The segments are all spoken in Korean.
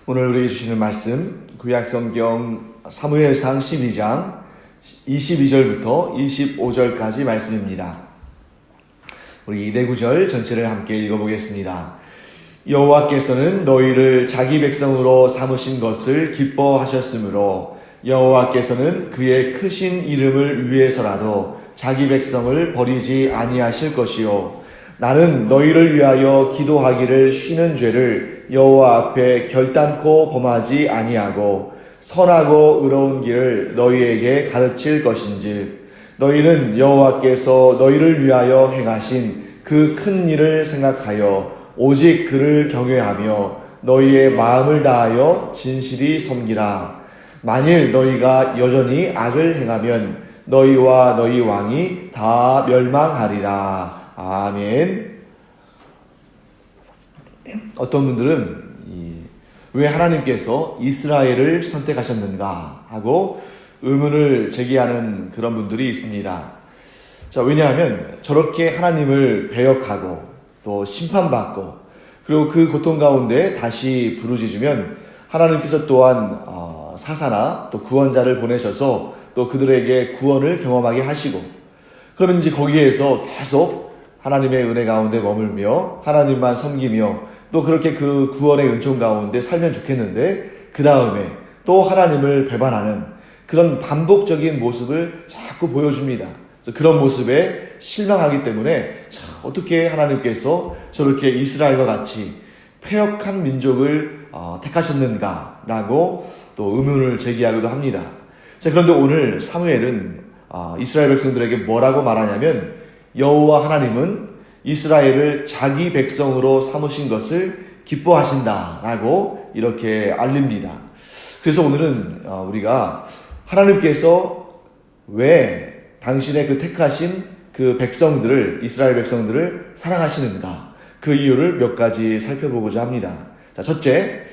오늘 우리에게 주시는 말씀 구약성경 사무엘상 12장 22절부터 25절까지 말씀입니다. 우리 네 구절 전체를 함께 읽어보겠습니다. 여호와께서는 너희를 자기 백성으로 삼으신 것을 기뻐하셨으므로 여호와께서는 그의 크신 이름을 위해서라도 자기 백성을 버리지 아니하실 것이요 나는 너희를 위하여 기도하기를 쉬는 죄를 여호와 앞에 결단코 범하지 아니하고 선하고 의로운 길을 너희에게 가르칠 것인즉 너희는 여호와께서 너희를 위하여 행하신 그 큰 일을 생각하여 오직 그를 경외하며 너희의 마음을 다하여 진실이 섬기라. 만일 너희가 여전히 악을 행하면 너희와 너희 왕이 다 멸망하리라. 아멘. 어떤 분들은 왜 하나님께서 이스라엘을 선택하셨는가 하고 의문을 제기하는 그런 분들이 있습니다. 자, 왜냐하면 저렇게 하나님을 배역하고 또 심판받고 그리고 그 고통 가운데 다시 부르짖으면 하나님께서 또한 사사나 또 구원자를 보내셔서 또 그들에게 구원을 경험하게 하시고 그러면 이제 거기에서 계속 하나님의 은혜 가운데 머물며 하나님만 섬기며 또 그렇게 그 구원의 은총 가운데 살면 좋겠는데 그 다음에 또 하나님을 배반하는 그런 반복적인 모습을 자꾸 보여줍니다. 그래서 그런 모습에 실망하기 때문에 어떻게 하나님께서 저렇게 이스라엘과 같이 패역한 민족을 택하셨는가라고 또 의문을 제기하기도 합니다. 자, 그런데 오늘 사무엘은 이스라엘 백성들에게 뭐라고 말하냐면 여호와 하나님은 이스라엘을 자기 백성으로 삼으신 것을 기뻐하신다라고 이렇게 알립니다. 그래서 오늘은 우리가 하나님께서 왜 당신의 그 택하신 그 백성들을 이스라엘 백성들을 사랑하시는가 그 이유를 몇 가지 살펴보고자 합니다. 자, 첫째,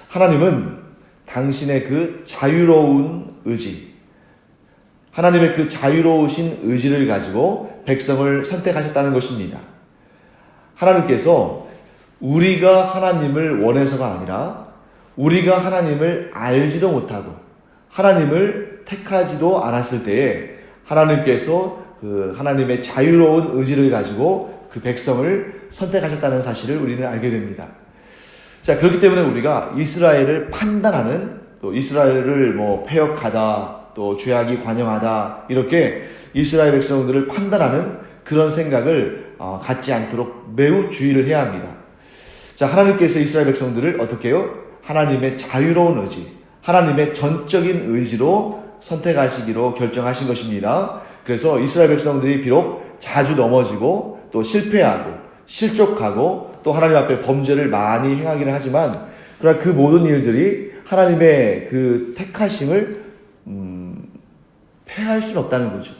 하나님은 당신의 그 자유로운 의지 하나님의 그 자유로우신 의지를 가지고 백성을 선택하셨다는 것입니다. 하나님께서 우리가 하나님을 원해서가 아니라 우리가 하나님을 알지도 못하고 하나님을 택하지도 않았을 때에 하나님께서 그 하나님의 자유로운 의지를 가지고 그 백성을 선택하셨다는 사실을 우리는 알게 됩니다. 자, 그렇기 때문에 우리가 이스라엘을 판단하는 또 이스라엘을 패역하다 또 죄악이 관영하다 이렇게 이스라엘 백성들을 판단하는 그런 생각을 갖지 않도록 매우 주의를 해야 합니다. 자, 하나님께서 이스라엘 백성들을 어떻게 해요? 하나님의 자유로운 의지, 하나님의 전적인 의지로 선택하시기로 결정하신 것입니다. 그래서 이스라엘 백성들이 비록 자주 넘어지고 또 실패하고 실족하고 또 하나님 앞에 범죄를 많이 행하기는 하지만 그러나 그 모든 일들이 하나님의 그 택하심을 패할 수는 없다는 거죠.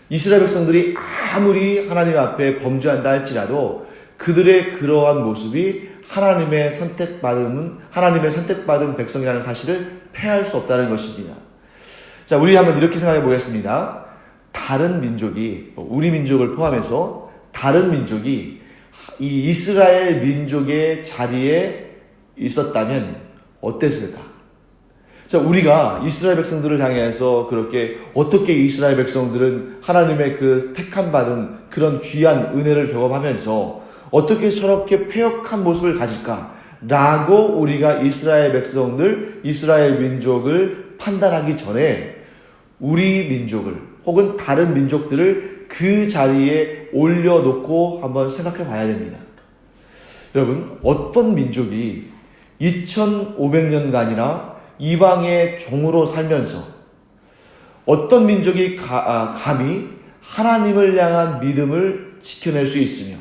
이스라엘 백성들이 아무리 하나님 앞에 범죄한다 할지라도 그들의 그러한 모습이 하나님의 선택받은 백성이라는 사실을 패할 수 없다는 것입니다. 자, 우리 한번 이렇게 생각해 보겠습니다. 다른 민족이, 우리 민족을 포함해서 다른 민족이 이 이스라엘 민족의 자리에 있었다면 어땠을까? 자, 우리가 이스라엘 백성들을 향해서 그렇게 어떻게 이스라엘 백성들은 하나님의 그 택함받은 그런 귀한 은혜를 경험하면서 어떻게 저렇게 패역한 모습을 가질까라고 우리가 이스라엘 백성들, 이스라엘 민족을 판단하기 전에 우리 민족을 혹은 다른 민족들을 그 자리에 올려놓고 한번 생각해 봐야 됩니다. 여러분, 어떤 민족이 2500년간이나 이방의 종으로 살면서 어떤 민족이 감히 하나님을 향한 믿음을 지켜낼 수 있으며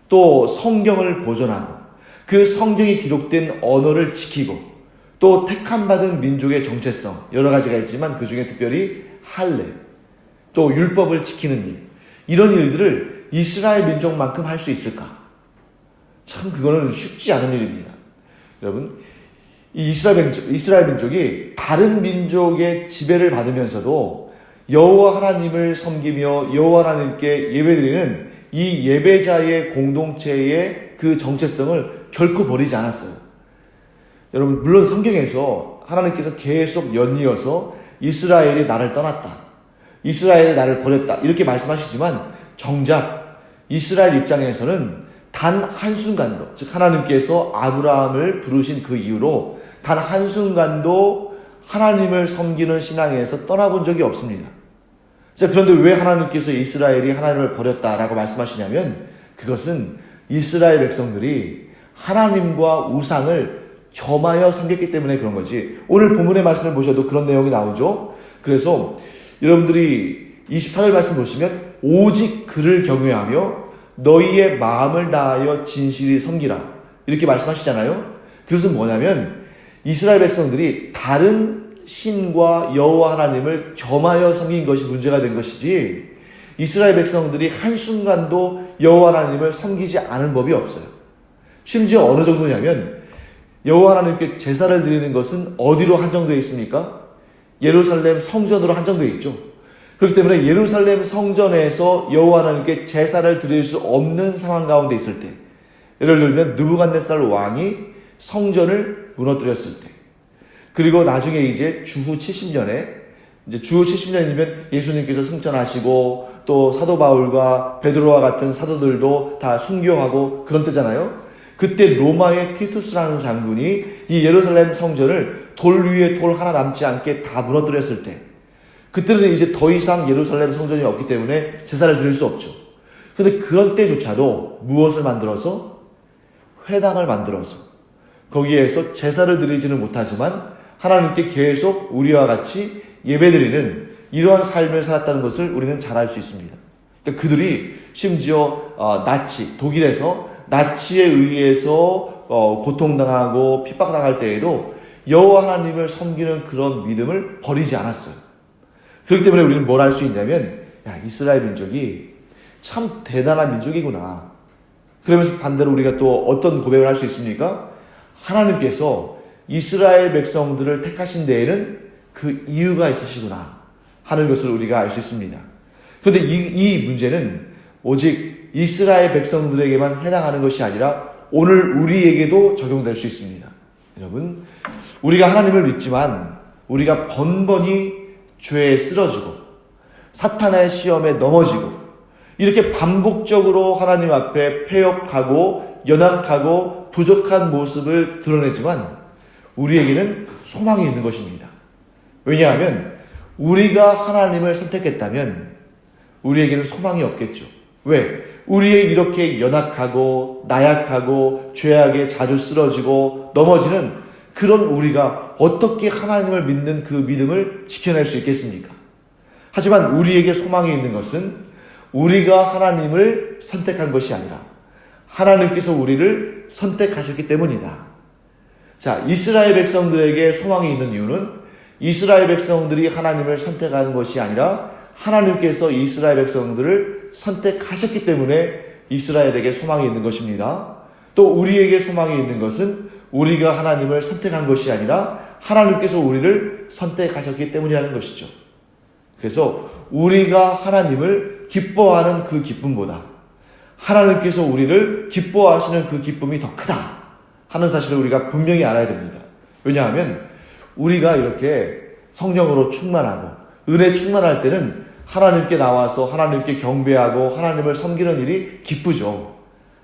또 성경을 보존하고 그 성경이 기록된 언어를 지키고 또 택함받은 민족의 정체성 여러 가지가 있지만 그 중에 특별히 할례 또 율법을 지키는 일 이런 일들을 이스라엘 민족만큼 할 수 있을까? 참 그거는 쉽지 않은 일입니다. 여러분, 이 이스라엘 민족이 다른 민족의 지배를 받으면서도 여호와 하나님을 섬기며 여호와 하나님께 예배드리는 이 예배자의 공동체의 그 정체성을 결코 버리지 않았어요. 여러분, 물론 성경에서 하나님께서 계속 연이어서 이스라엘이 나를 떠났다, 이스라엘이 나를 버렸다 이렇게 말씀하시지만 정작 이스라엘 입장에서는 단 한순간도, 즉 하나님께서 아브라함을 부르신 그 이후로 단 한순간도 하나님을 섬기는 신앙에서 떠나본 적이 없습니다. 자, 그런데 왜 하나님께서 이스라엘이 하나님을 버렸다라고 말씀하시냐면 그것은 이스라엘 백성들이 하나님과 우상을 겸하여 섬겼기 때문에 그런 거지. 오늘 본문의 말씀을 보셔도 그런 내용이 나오죠. 그래서 여러분들이 24절 말씀 보시면 오직 그를 경외하며 너희의 마음을 다하여 진실히 섬기라 이렇게 말씀하시잖아요. 그것은 뭐냐면 이스라엘 백성들이 다른 신과 여호와 하나님을 겸하여 섬긴 것이 문제가 된 것이지, 이스라엘 백성들이 한순간도 여호와 하나님을 섬기지 않은 법이 없어요. 심지어 어느 정도냐면 여호와 하나님께 제사를 드리는 것은 어디로 한정되어 있습니까? 예루살렘 성전으로 한정되어 있죠. 그렇기 때문에 예루살렘 성전에서 여호와 하나님께 제사를 드릴 수 없는 상황 가운데 있을 때, 예를 들면 느부갓네살 왕이 성전을 무너뜨렸을 때, 그리고 나중에 이제 주후 70년에, 이제 주후 70년이면 예수님께서 승천하시고 또 사도 바울과 베드로와 같은 사도들도 다 순교하고 그런 때잖아요. 그때 로마의 티투스라는 장군이 이 예루살렘 성전을 돌 위에 돌 하나 남지 않게 다 무너뜨렸을 때, 그때는 이제 더 이상 예루살렘 성전이 없기 때문에 제사를 드릴 수 없죠. 그런데 그런 때조차도 무엇을 만들어서? 회당을 만들어서 거기에서 제사를 드리지는 못하지만 하나님께 계속 우리와 같이 예배드리는 이러한 삶을 살았다는 것을 우리는 잘 알 수 있습니다. 그러니까 그들이 심지어 나치, 독일에서 나치에 의해서 고통당하고 핍박당할 때에도 여호와 하나님을 섬기는 그런 믿음을 버리지 않았어요. 그렇기 때문에 우리는 뭘 알 수 있냐면, 야, 이스라엘 민족이 참 대단한 민족이구나. 그러면서 반대로 우리가 또 어떤 고백을 할 수 있습니까? 하나님께서 이스라엘 백성들을 택하신 데에는 그 이유가 있으시구나 하는 것을 우리가 알 수 있습니다. 그런데 이 문제는 오직 이스라엘 백성들에게만 해당하는 것이 아니라 오늘 우리에게도 적용될 수 있습니다. 여러분, 우리가 하나님을 믿지만 우리가 번번이 죄에 쓰러지고 사탄의 시험에 넘어지고 이렇게 반복적으로 하나님 앞에 패역하고 연약하고 부족한 모습을 드러내지만 우리에게는 소망이 있는 것입니다. 왜냐하면 우리가 하나님을 선택했다면 우리에게는 소망이 없겠죠. 왜? 우리의 이렇게 연약하고 나약하고 죄악에 자주 쓰러지고 넘어지는 그런 우리가 어떻게 하나님을 믿는 그 믿음을 지켜낼 수 있겠습니까? 하지만 우리에게 소망이 있는 것은 우리가 하나님을 선택한 것이 아니라 하나님께서 우리를 선택하셨기 때문이다. 자, 이스라엘 백성들에게 소망이 있는 이유는 이스라엘 백성들이 하나님을 선택한 것이 아니라 하나님께서 이스라엘 백성들을 선택하셨기 때문에 이스라엘에게 소망이 있는 것입니다. 또 우리에게 소망이 있는 것은 우리가 하나님을 선택한 것이 아니라 하나님께서 우리를 선택하셨기 때문이라는 것이죠. 그래서 우리가 하나님을 기뻐하는 그 기쁨보다 하나님께서 우리를 기뻐하시는 그 기쁨이 더 크다 하는 사실을 우리가 분명히 알아야 됩니다. 왜냐하면 우리가 이렇게 성령으로 충만하고 은혜 충만할 때는 하나님께 나와서 하나님께 경배하고 하나님을 섬기는 일이 기쁘죠.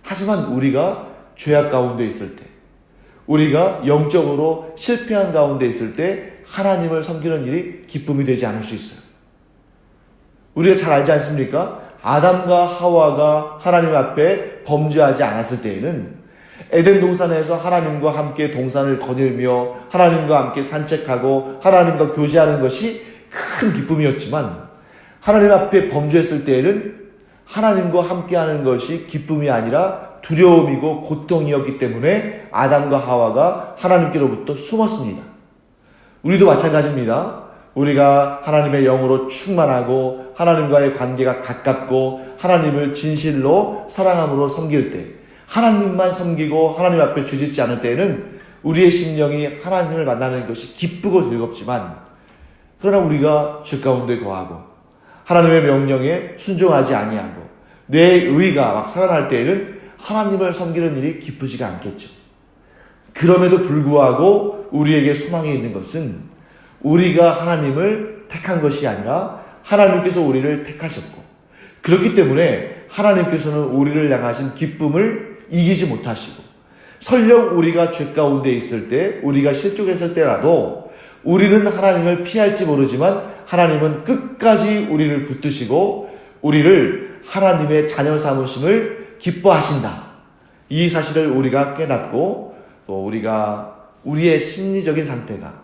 하지만 우리가 죄악 가운데 있을 때, 우리가 영적으로 실패한 가운데 있을 때 하나님을 섬기는 일이 기쁨이 되지 않을 수 있어요. 우리가 잘 알지 않습니까? 아담과 하와가 하나님 앞에 범죄하지 않았을 때에는 에덴 동산에서 하나님과 함께 동산을 거닐며 하나님과 함께 산책하고 하나님과 교제하는 것이 큰 기쁨이었지만 하나님 앞에 범죄했을 때에는 하나님과 함께하는 것이 기쁨이 아니라 두려움이고 고통이었기 때문에 아담과 하와가 하나님께로부터 숨었습니다. 우리도 마찬가지입니다. 우리가 하나님의 영으로 충만하고 하나님과의 관계가 가깝고 하나님을 진실로 사랑함으로 섬길 때, 하나님만 섬기고 하나님 앞에 죄짓지 않을 때에는 우리의 심령이 하나님을 만나는 것이 기쁘고 즐겁지만, 그러나 우리가 죄 가운데 거하고 하나님의 명령에 순종하지 아니하고 내 의가 막 살아날 때에는 하나님을 섬기는 일이 기쁘지가 않겠죠. 그럼에도 불구하고 우리에게 소망이 있는 것은 우리가 하나님을 택한 것이 아니라 하나님께서 우리를 택하셨고, 그렇기 때문에 하나님께서는 우리를 향하신 기쁨을 이기지 못하시고, 설령 우리가 죄 가운데 있을 때, 우리가 실족했을 때라도 우리는 하나님을 피할지 모르지만 하나님은 끝까지 우리를 붙드시고 우리를 하나님의 자녀 삼으심을 기뻐하신다. 이 사실을 우리가 깨닫고, 또 우리의 심리적인 상태가,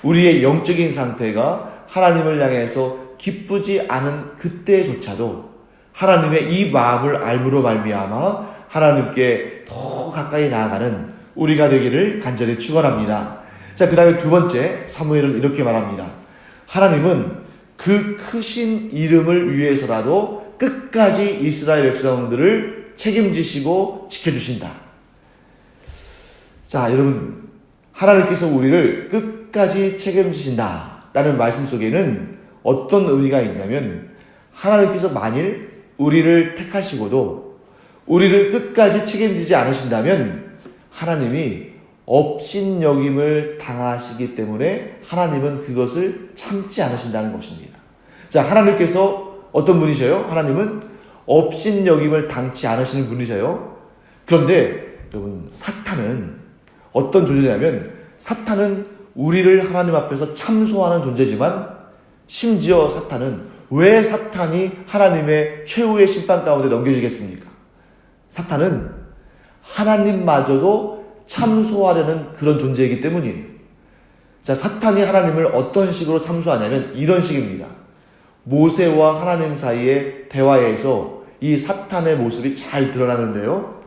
우리의 영적인 상태가 하나님을 향해서 기쁘지 않은 그때조차도 하나님의 이 마음을 알므로 말미암아 하나님께 더 가까이 나아가는 우리가 되기를 간절히 축원합니다. 자, 그 다음에 두 번째, 사무엘은 이렇게 말합니다. 하나님은 그 크신 이름을 위해서라도 끝까지 이스라엘 백성들을 책임지시고 지켜주신다. 자, 여러분, 하나님께서 우리를 끝까지 책임지신다라는 말씀 속에는 어떤 의미가 있냐면, 하나님께서 만일 우리를 택하시고도 우리를 끝까지 책임지지 않으신다면 하나님이 업신여김을 당하시기 때문에 하나님은 그것을 참지 않으신다는 것입니다. 자, 하나님께서 어떤 분이셔요? 하나님은 업신여김을 당치 않으시는 분이셔요. 그런데 여러분, 사탄은 어떤 존재냐면, 사탄은 우리를 하나님 앞에서 참소하는 존재지만, 심지어 사탄은 왜 사탄이 하나님의 최후의 심판 가운데 넘겨지겠습니까? 사탄은 하나님마저도 참소하려는 그런 존재이기 때문이에요. 자, 사탄이 하나님을 어떤 식으로 참소하냐면 이런 식입니다. 모세와 하나님 사이의 대화에서 이 사탄의 모습이 잘 드러나는데요.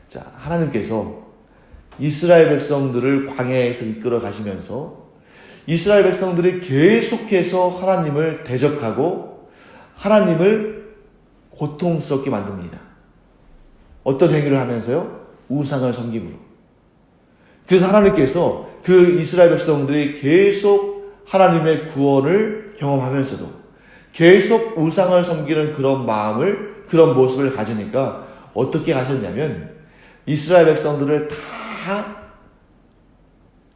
자, 하나님께서 이스라엘 백성들을 광야에서 이끌어 가시면서 이스라엘 백성들이 계속해서 하나님을 대적하고 하나님을 고통스럽게 만듭니다. 어떤 행위를 하면서요? 우상을 섬김으로. 그래서 하나님께서 그 이스라엘 백성들이 계속 하나님의 구원을 경험하면서도 계속 우상을 섬기는 그런 마음을, 그런 모습을 가지니까 어떻게 하셨냐면 이스라엘 백성들을 다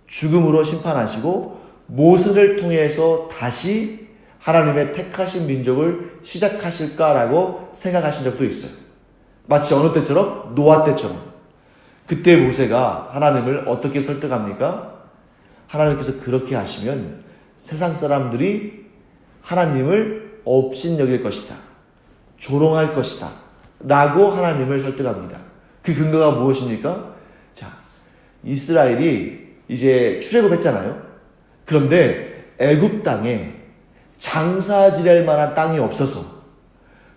죽음으로 심판하시고 모세를 통해서 다시 하나님의 택하신 민족을 시작하실까라고 생각하신 적도 있어요. 마치 어느 때처럼? 노아 때처럼. 그때 모세가 하나님을 어떻게 설득합니까? 하나님께서 그렇게 하시면 세상 사람들이 하나님을 업신여길 것이다, 조롱할 것이다 라고 하나님을 설득합니다. 그 근거가 무엇입니까? 자, 이스라엘이 이제 출애굽했잖아요. 그런데 애굽 땅에 장사 지낼 만한 땅이 없어서,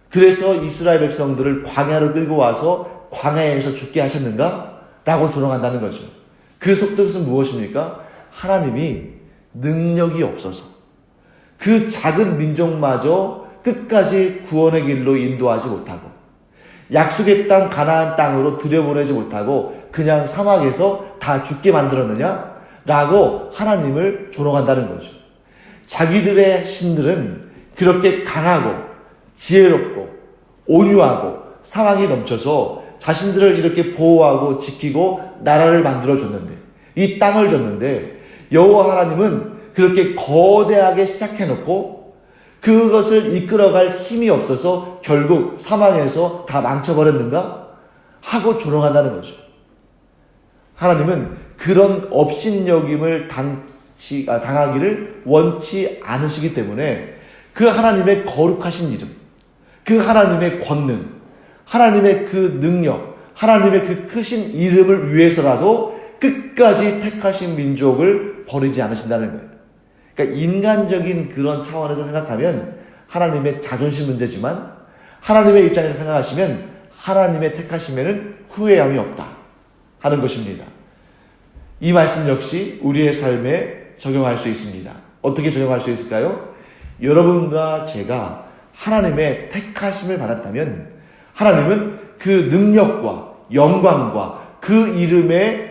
그래서 이스라엘 백성들을 광야로 끌고 와서 광야에서 죽게 하셨는가? 라고 조롱한다는 거죠. 그 속뜻은 무엇입니까? 하나님이 능력이 없어서 그 작은 민족마저 끝까지 구원의 길로 인도하지 못하고 약속의 땅 가나안 땅으로 들여보내지 못하고 그냥 사막에서 다 죽게 만들었느냐? 라고 하나님을 조롱한다는 거죠. 자기들의 신들은 그렇게 강하고 지혜롭고 온유하고 사랑이 넘쳐서 자신들을 이렇게 보호하고 지키고 나라를 만들어줬는데, 이 땅을 줬는데 여호와 하나님은 그렇게 거대하게 시작해놓고 그것을 이끌어갈 힘이 없어서 결국 사망해서 다 망쳐버렸는가? 하고 조롱한다는 거죠. 하나님은 그런 업신여김을 당하기를 원치 않으시기 때문에 그 하나님의 거룩하신 이름, 그 하나님의 권능, 하나님의 그 능력, 하나님의 그 크신 이름을 위해서라도 끝까지 택하신 민족을 버리지 않으신다는 거예요. 그러니까 인간적인 그런 차원에서 생각하면 하나님의 자존심 문제지만 하나님의 입장에서 생각하시면 하나님의 택하심에는 후회함이 없다 하는 것입니다. 이 말씀 역시 우리의 삶에 적용할 수 있습니다. 어떻게 적용할 수 있을까요? 여러분과 제가 하나님의 택하심을 받았다면 하나님은 그 능력과 영광과 그 이름의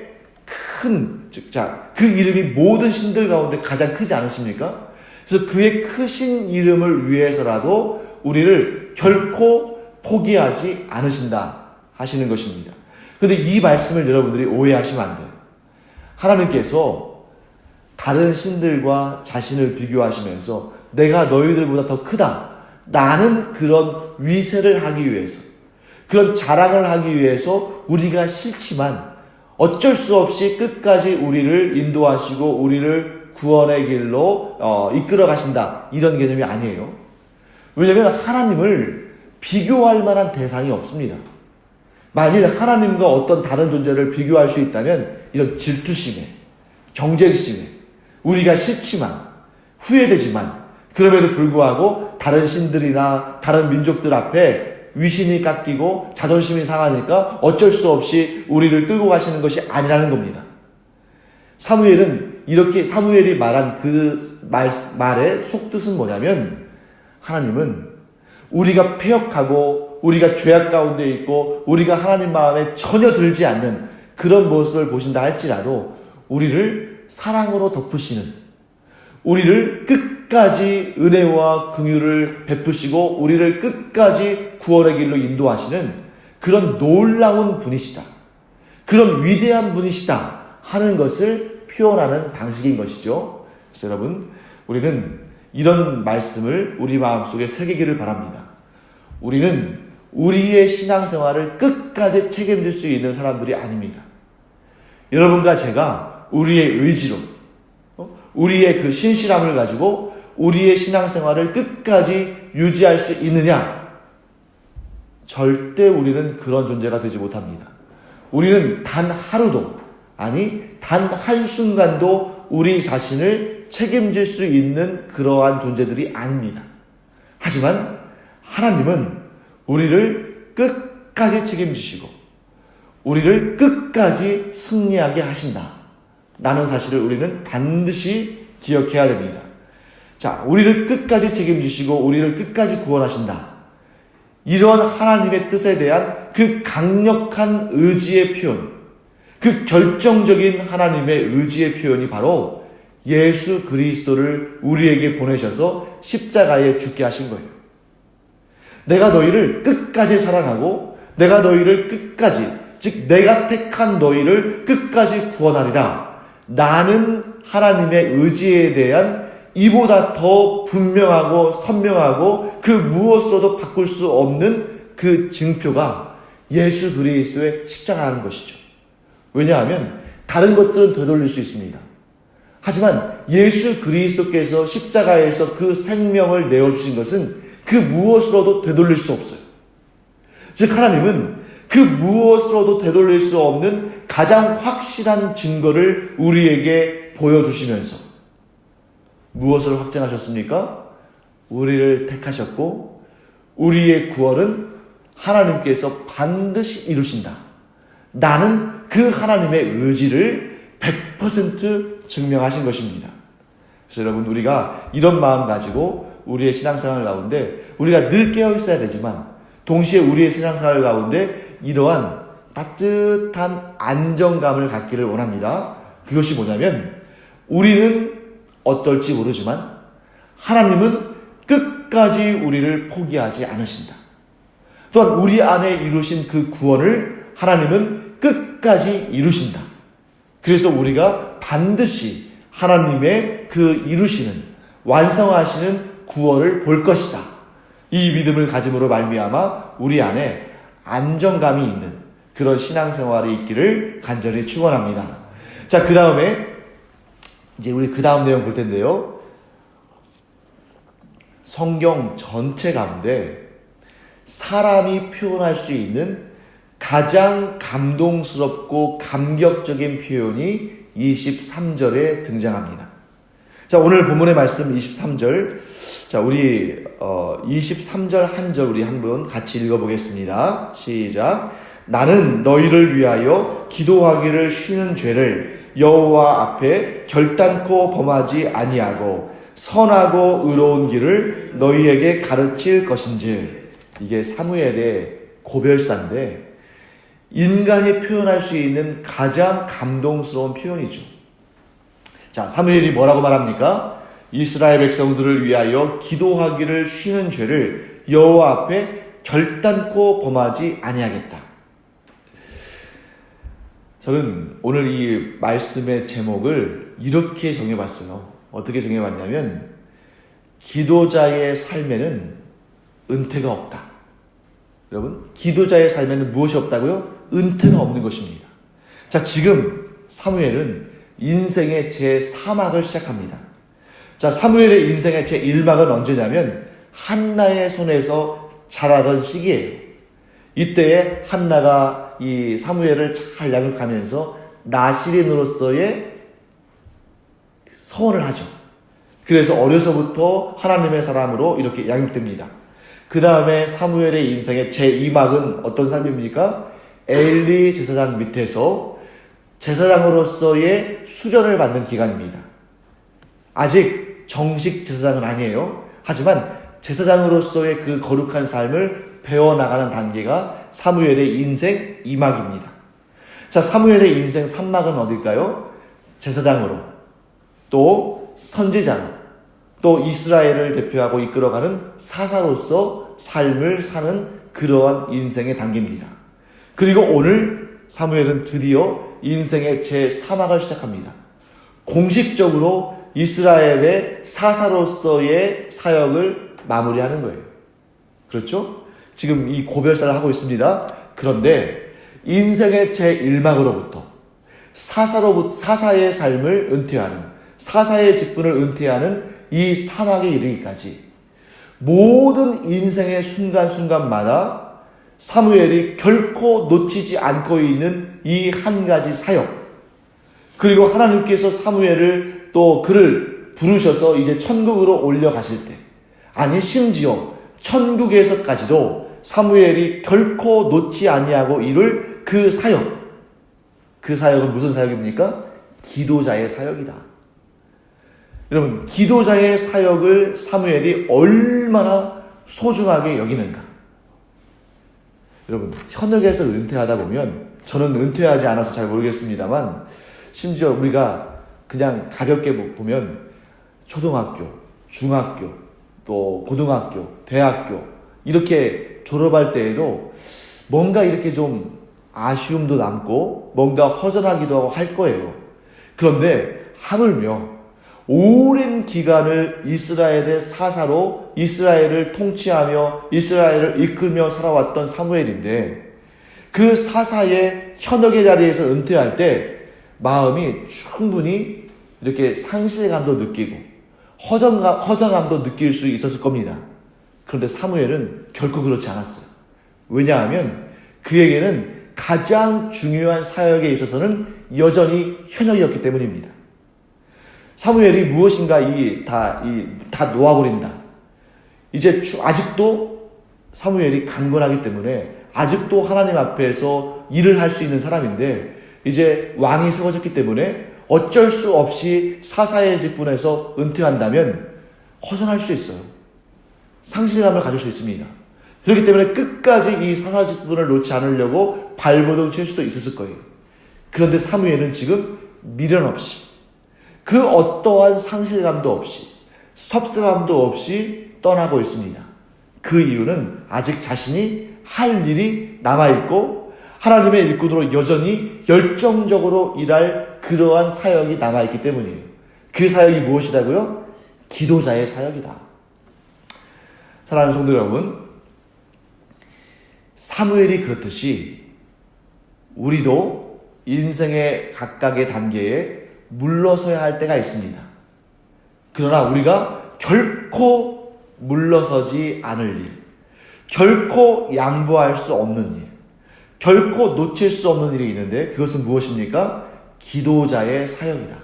그 이름이 모든 신들 가운데 가장 크지 않으십니까? 그래서 그의 크신 이름을 위해서라도 우리를 결코 포기하지 않으신다 하시는 것입니다. 그런데 이 말씀을 여러분들이 오해하시면 안 돼요. 하나님께서 다른 신들과 자신을 비교하시면서 내가 너희들보다 더 크다 라는 그런 위세를 하기 위해서, 그런 자랑을 하기 위해서 우리가 싫지만 어쩔 수 없이 끝까지 우리를 인도하시고 우리를 구원의 길로 이끌어 가신다, 이런 개념이 아니에요. 왜냐하면 하나님을 비교할 만한 대상이 없습니다. 만일 하나님과 어떤 다른 존재를 비교할 수 있다면 이런 질투심에, 경쟁심에, 우리가 싫지만, 후회되지만 그럼에도 불구하고 다른 신들이나 다른 민족들 앞에 위신이 깎이고 자존심이 상하니까 어쩔 수 없이 우리를 끌고 가시는 것이 아니라는 겁니다. 사무엘은 이렇게, 사무엘이 말한 그 말의 속뜻은 뭐냐면, 하나님은 우리가 패역하고 우리가 죄악 가운데 있고 우리가 하나님 마음에 전혀 들지 않는 그런 모습을 보신다 할지라도 우리를 사랑으로 덮으시는, 우리를 끝까지 은혜와 긍휼을 베푸시고 우리를 끝까지 구원의 길로 인도하시는 그런 놀라운 분이시다, 그런 위대한 분이시다 하는 것을 표현하는 방식인 것이죠. 그래서 여러분, 우리는 이런 말씀을 우리 마음속에 새기기를 바랍니다. 우리는 우리의 신앙생활을 끝까지 책임질 수 있는 사람들이 아닙니다. 여러분과 제가 우리의 의지로, 우리의 그 신실함을 가지고 우리의 신앙생활을 끝까지 유지할 수 있느냐? 절대 우리는 그런 존재가 되지 못합니다. 우리는 단 하루도, 아니 단 한순간도 우리 자신을 책임질 수 있는 그러한 존재들이 아닙니다. 하지만 하나님은 우리를 끝까지 책임지시고 우리를 끝까지 승리하게 하신다 라는 사실을 우리는 반드시 기억해야 됩니다. 자, 우리를 끝까지 책임지시고 우리를 끝까지 구원하신다, 이러한 하나님의 뜻에 대한 그 강력한 의지의 표현, 그 결정적인 하나님의 의지의 표현이 바로 예수 그리스도를 우리에게 보내셔서 십자가에 죽게 하신 거예요. 내가 너희를 끝까지 사랑하고 내가 너희를 끝까지, 즉 내가 택한 너희를 끝까지 구원하리라 라는 하나님의 의지에 대한 이보다 더 분명하고 선명하고 그 무엇으로도 바꿀 수 없는 그 증표가 예수 그리스도의 십자가라는 것이죠. 왜냐하면 다른 것들은 되돌릴 수 있습니다. 하지만 예수 그리스도께서 십자가에서 그 생명을 내어주신 것은 그 무엇으로도 되돌릴 수 없어요. 즉 하나님은 그 무엇으로도 되돌릴 수 없는 가장 확실한 증거를 우리에게 보여주시면서 무엇을 확증하셨습니까? 우리를 택하셨고 우리의 구원은 하나님께서 반드시 이루신다, 나는 그 하나님의 의지를 100% 증명하신 것입니다. 그래서 여러분, 우리가 이런 마음 가지고 우리의 신앙생활 가운데 우리가 늘 깨어 있어야 되지만 동시에 우리의 신앙생활 가운데 이러한 따뜻한 안정감을 갖기를 원합니다. 그것이 뭐냐면, 우리는 어떨지 모르지만 하나님은 끝까지 우리를 포기하지 않으신다. 또한 우리 안에 이루신 그 구원을 하나님은 끝까지 이루신다. 그래서 우리가 반드시 하나님의 그 이루시는, 완성하시는 구원을 볼 것이다. 이 믿음을 가짐으로 말미암아 우리 안에 안정감이 있는 그런 신앙생활이 있기를 간절히 축원합니다. 자, 그 다음에 이제 우리 그 다음 내용 볼 텐데요. 성경 전체 가운데 사람이 표현할 수 있는 가장 감동스럽고 감격적인 표현이 23절에 등장합니다. 자, 오늘 본문의 말씀 23절. 자, 우리 23절 한 절 우리 한번 같이 읽어보겠습니다. 시작. 나는 너희를 위하여 기도하기를 쉬는 죄를 여호와 앞에 결단코 범하지 아니하고 선하고 의로운 길을 너희에게 가르칠 것인즉. 이게 사무엘의 고별사인데 인간이 표현할 수 있는 가장 감동스러운 표현이죠. 자, 사무엘이 뭐라고 말합니까? 이스라엘 백성들을 위하여 기도하기를 쉬는 죄를 여호와 앞에 결단코 범하지 아니하겠다. 저는 오늘 이 말씀의 제목을 이렇게 정해봤어요. 어떻게 정해봤냐면 기도자의 삶에는 은퇴가 없다. 여러분, 기도자의 삶에는 무엇이 없다고요? 은퇴가 없는 것입니다. 자, 지금 사무엘은 인생의 제3막을 시작합니다. 자, 사무엘의 인생의 제1막은 언제냐면 한나의 손에서 자라던 시기예요. 이때에 한나가 이 사무엘을 잘 양육하면서 나실인으로서의 서원을 하죠. 그래서 어려서부터 하나님의 사람으로 이렇게 양육됩니다. 그 다음에 사무엘의 인생의 제2막은 어떤 삶입니까? 엘리 제사장 밑에서 제사장으로서의 수전을 받는 기간입니다. 아직 정식 제사장은 아니에요. 하지만 제사장으로서의 그 거룩한 삶을 배워나가는 단계가 사무엘의 인생 2막입니다. 자, 사무엘의 인생 3막은 어딜까요? 제사장으로, 또 선지자로, 또 이스라엘을 대표하고 이끌어가는 사사로서 삶을 사는 그러한 인생의 단계입니다. 그리고 오늘 사무엘은 드디어 인생의 제3막을 시작합니다. 공식적으로 이스라엘의 사사로서의 사역을 마무리하는 거예요. 그렇죠? 지금 이 고별사를 하고 있습니다. 그런데 인생의 제1막으로부터 사사의 삶을 은퇴하는, 사사의 직분을 은퇴하는 이 사막에 이르기까지 모든 인생의 순간순간마다 사무엘이 결코 놓치지 않고 있는 이 한 가지 사역, 그리고 하나님께서 사무엘을 또 그를 부르셔서 이제 천국으로 올려가실 때, 아니 심지어 천국에서까지도 사무엘이 결코 놓지 아니하고 이룰 그 사역, 그 사역은 무슨 사역입니까? 기도자의 사역이다. 여러분, 기도자의 사역을 사무엘이 얼마나 소중하게 여기는가? 여러분, 현역에서 은퇴하다 보면, 저는 은퇴하지 않아서 잘 모르겠습니다만, 심지어 우리가 그냥 가볍게 보면 초등학교, 중학교, 또 고등학교, 대학교 이렇게 졸업할 때에도 뭔가 이렇게 좀 아쉬움도 남고 뭔가 허전하기도 하고 할 거예요. 그런데 하물며 오랜 기간을 이스라엘의 사사로 이스라엘을 통치하며 이스라엘을 이끌며 살아왔던 사무엘인데, 그 사사의 현역의 자리에서 은퇴할 때 마음이 충분히 이렇게 상실감도 느끼고 허전함도 느낄 수 있었을 겁니다. 그런데 사무엘은 결코 그렇지 않았어요. 왜냐하면 그에게는 가장 중요한 사역에 있어서는 여전히 현역이었기 때문입니다. 사무엘이 무엇인가 다 놓아버린다. 이제 아직도 사무엘이 강건하기 때문에 아직도 하나님 앞에서 일을 할 수 있는 사람인데, 이제 왕이 세워졌기 때문에 어쩔 수 없이 사사의 직분에서 은퇴한다면 허전할 수 있어요. 상실감을 가질 수 있습니다. 그렇기 때문에 끝까지 이 사사 직분을 놓지 않으려고 발버둥 칠 수도 있었을 거예요. 그런데 사무엘은 지금 미련 없이, 그 어떠한 상실감도 없이, 섭섭함도 없이 떠나고 있습니다. 그 이유는 아직 자신이 할 일이 남아있고 하나님의 일꾼으로 여전히 열정적으로 일할 그러한 사역이 남아있기 때문이에요. 그 사역이 무엇이라고요? 기도자의 사역이다. 사랑하는 성도 여러분, 사무엘이 그렇듯이 우리도 인생의 각각의 단계에 물러서야 할 때가 있습니다. 그러나 우리가 결코 물러서지 않을 일, 결코 양보할 수 없는 일, 결코 놓칠 수 없는 일이 있는데, 그것은 무엇입니까? 기도자의 사역이다.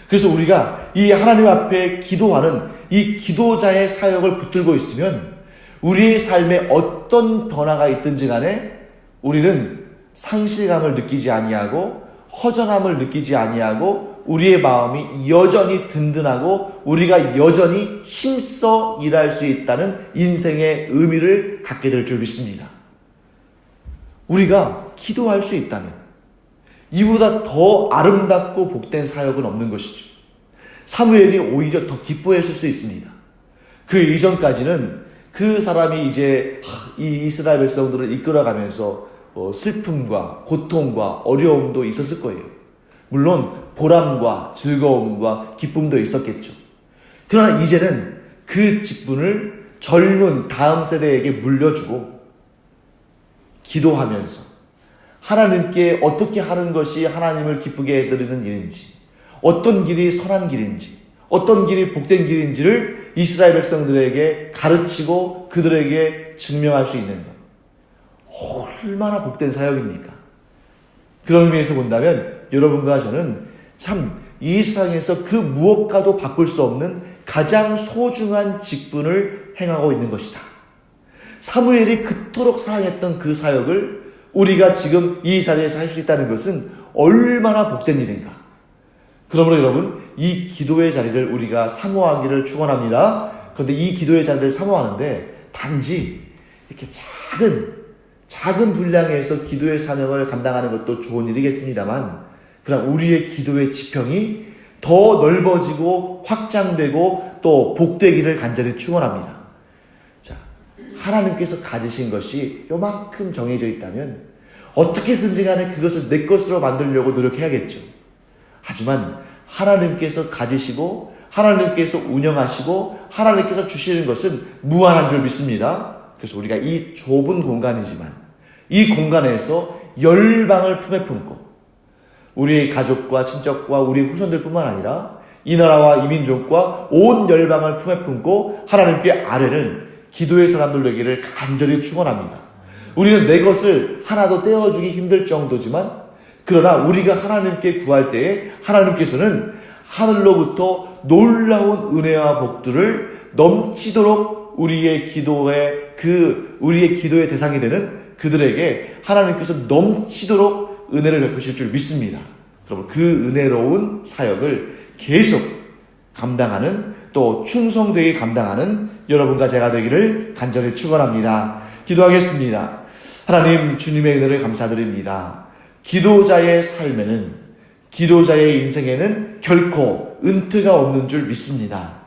그래서 우리가 이 하나님 앞에 기도하는 이 기도자의 사역을 붙들고 있으면 우리의 삶에 어떤 변화가 있든지 간에 우리는 상실감을 느끼지 아니하고 허전함을 느끼지 아니하고 우리의 마음이 여전히 든든하고 우리가 여전히 힘써 일할 수 있다는 인생의 의미를 갖게 될 줄 믿습니다. 우리가 기도할 수 있다면 이보다 더 아름답고 복된 사역은 없는 것이죠. 사무엘이 오히려 더 기뻐했을 수 있습니다. 그 이전까지는 그 사람이 이제 이 이스라엘 백성들을 이끌어가면서 슬픔과 고통과 어려움도 있었을 거예요. 물론 보람과 즐거움과 기쁨도 있었겠죠. 그러나 이제는 그 직분을 젊은 다음 세대에게 물려주고 기도하면서 하나님께 어떻게 하는 것이 하나님을 기쁘게 해드리는 일인지, 어떤 길이 선한 길인지, 어떤 길이 복된 길인지를 이스라엘 백성들에게 가르치고 그들에게 증명할 수 있는 것. 얼마나 복된 사역입니까? 그런 의미에서 본다면 여러분과 저는 참 이 세상에서 그 무엇과도 바꿀 수 없는 가장 소중한 직분을 행하고 있는 것이다. 사무엘이 그토록 사랑했던 그 사역을 우리가 지금 이 자리에서 할 수 있다는 것은 얼마나 복된 일인가. 그러므로 여러분, 이 기도의 자리를 우리가 사모하기를 축원합니다. 그런데 이 기도의 자리를 사모하는데 단지 이렇게 작은 분량에서 기도의 사명을 감당하는 것도 좋은 일이겠습니다만, 그러나 우리의 기도의 지평이 더 넓어지고 확장되고 또 복되기를 간절히 축원합니다. 자, 하나님께서 가지신 것이 요만큼 정해져 있다면 어떻게든지 간에 그것을 내 것으로 만들려고 노력해야겠죠. 하지만 하나님께서 가지시고 하나님께서 운영하시고 하나님께서 주시는 것은 무한한 줄 믿습니다. 그래서 우리가 이 좁은 공간이지만 이 공간에서 열방을 품에 품고 우리의 가족과 친척과 우리 후손들뿐만 아니라 이 나라와 이 민족과 온 열방을 품에 품고 하나님께 아뢰는 기도의 사람들 되기를 간절히 축원합니다. 우리는 내 것을 하나도 떼어주기 힘들 정도지만, 그러나 우리가 하나님께 구할 때에 하나님께서는 하늘로부터 놀라운 은혜와 복들을 넘치도록 우리의 기도의 대상이 되는 그들에게 하나님께서 넘치도록 은혜를 베푸실 줄 믿습니다. 그러면 그 은혜로운 사역을 계속 감당하는, 또 충성되게 감당하는 여러분과 제가 되기를 간절히 축원합니다. 기도하겠습니다. 하나님, 주님의 은혜를 감사드립니다. 기도자의 삶에는, 기도자의 인생에는 결코 은퇴가 없는 줄 믿습니다.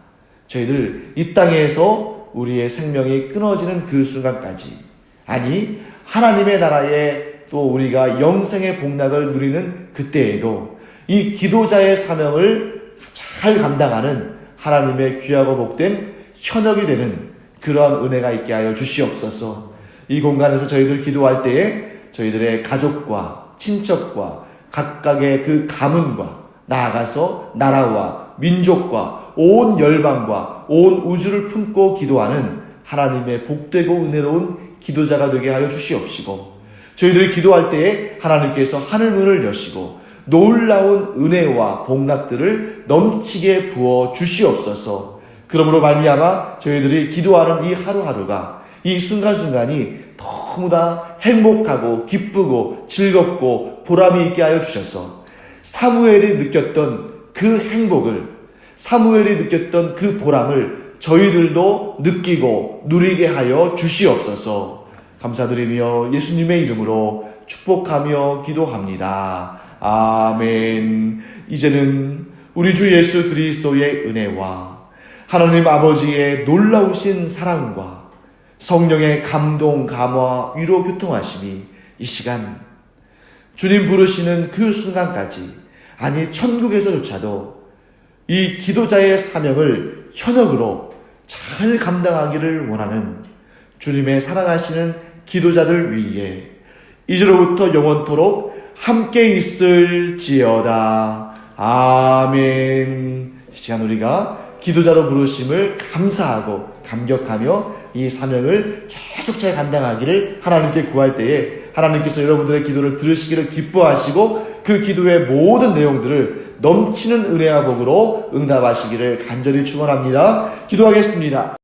저희들 이 땅에서 우리의 생명이 끊어지는 그 순간까지, 아니 하나님의 나라에 또 우리가 영생의 복락을 누리는 그때에도 이 기도자의 사명을 잘 감당하는 하나님의 귀하고 복된 현역이 되는 그러한 은혜가 있게 하여 주시옵소서. 이 공간에서 저희들 기도할 때에 저희들의 가족과 친척과 각각의 그 가문과 나아가서 나라와 민족과 온 열방과 온 우주를 품고 기도하는 하나님의 복되고 은혜로운 기도자가 되게 하여 주시옵시고, 저희들이 기도할 때에 하나님께서 하늘문을 여시고 놀라운 은혜와 복락들을 넘치게 부어 주시옵소서. 그러므로 말미암아 저희들이 기도하는 이 하루하루가, 이 순간순간이 너무나 행복하고 기쁘고 즐겁고 보람이 있게 하여 주셔서 사무엘이 느꼈던 그 행복을, 사무엘이 느꼈던 그 보람을 저희들도 느끼고 누리게 하여 주시옵소서. 감사드리며 예수님의 이름으로 축복하며 기도합니다. 아멘. 이제는 우리 주 예수 그리스도의 은혜와 하나님 아버지의 놀라우신 사랑과 성령의 감동, 감화, 위로, 교통하심이 이 시간 주님 부르시는 그 순간까지, 아니 천국에서조차도 이 기도자의 사명을 현역으로 잘 감당하기를 원하는 주님의 사랑하시는 기도자들 위에 이제로부터 영원토록 함께 있을지어다. 아멘. 이 시간 우리가 기도자로 부르심을 감사하고 감격하며 이 사명을 계속 잘 감당하기를 하나님께 구할 때에 하나님께서 여러분들의 기도를 들으시기를 기뻐하시고 그 기도의 모든 내용들을 넘치는 은혜와 복으로 응답하시기를 간절히 축원합니다. 기도하겠습니다.